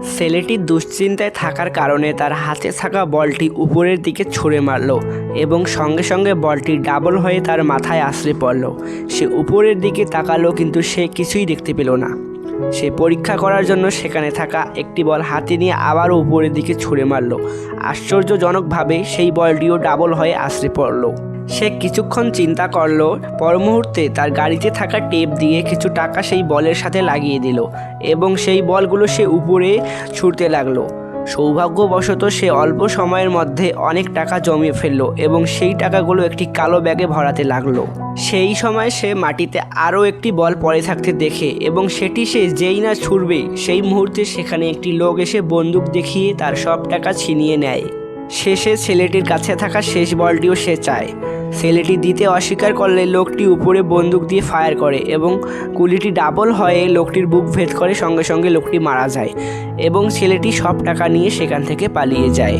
ছেলেটি দুশ্চিন্তায় থাকার কারণে তার হাতে থাকা বলটি উপরের দিকে ছুঁড়ে মারল এবং সঙ্গে সঙ্গে বলটি ডাবল হয়ে তার মাথায় আছড়ে পড়ল। সে উপরের দিকে তাকালো কিন্তু সে কিছুই দেখতে পেল না। সে পরীক্ষা করার জন্য সেখানে থাকা একটি বল হাতে নিয়ে আবারও উপরের দিকে ছুঁড়ে মারল। আশ্চর্যজনকভাবে সেই বলটিও ডাবল হয়ে আছড়ে পড়ল। সে কিছুক্ষণ চিন্তা করলো, পর মুহূর্তে তার গাড়িতে থাকা টেপ দিয়ে কিছু টাকা সেই বলের সাথে লাগিয়ে দিল এবং সেই বলগুলো সে উপরে ছুঁড়তে লাগলো। সৌভাগ্যবশত সে অল্প সময়ের মধ্যে অনেক টাকা জমিয়ে ফেললো এবং সেই টাকাগুলো একটি কালো ব্যাগে ভরাতে লাগলো। সেই সময় সে মাটিতে আরও একটি বল পড়ে থাকতে দেখে এবং সেটি সে যেই না ছুঁড়বে সেই মুহূর্তে সেখানে একটি লোক এসে বন্দুক দেখিয়ে তার সব টাকা ছিনিয়ে নেয়। শেষে ছেলেটির কাছে থাকা শেষ বলটিও সে চায়। ছেলেটি দিতে অস্বীকার করলে লোকটি উপরে বন্দুক দিয়ে ফায়ার করে এবং গুলিটি ডাবল হয়ে লোকটির বুক ভেদ করে, সঙ্গে সঙ্গে লোকটি মারা যায় এবং ছেলেটি সব টাকা নিয়ে সেখান থেকে পালিয়ে যায়।